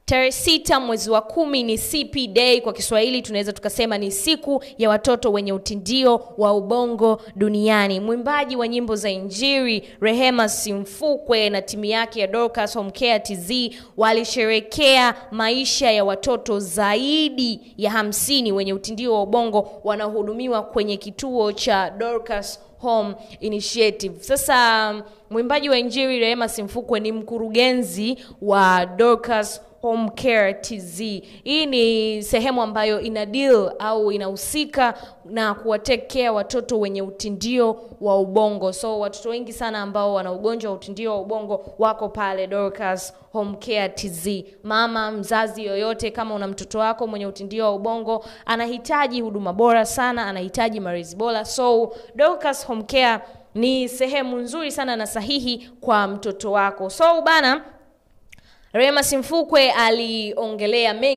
Tarehe 6 mwezi wa 10 ni CP Day, kwa Kiswahili tunaweza tukasema ni siku ya watoto wenye utindio wa ubongo duniani. Mwimbaji wa nyimbo za Injili Rehema Simfukwe na timu yake ya Dorcas Home Care TZ walisherekea maisha ya watoto zaidi ya 50 wenye utindio wa ubongo wanahudumiwa kwenye kituo cha Dorcas Home Initiative. Sasa mwimbaji wa Injili Rehema Simfukwe ni mkurugenzi wa Dorcas Home Care TZ. Hii ni sehemu ambayo ina deal au inahusika na kuwatake care watoto wenye utindio wa ubongo. So watoto wengi sana ambao wana ugonjwa wa utindio wa ubongo wako pale Dorcas Home Care TZ. Mama, mzazi yoyote, kama una mtoto wako mwenye utindio wa ubongo, anahitaji huduma bora sana, anahitaji malezi bora. So Dorcas Home Care ni sehemu nzuri sana na sahihi kwa mtoto wako. So bana, Rehema Simfukwe aliongelea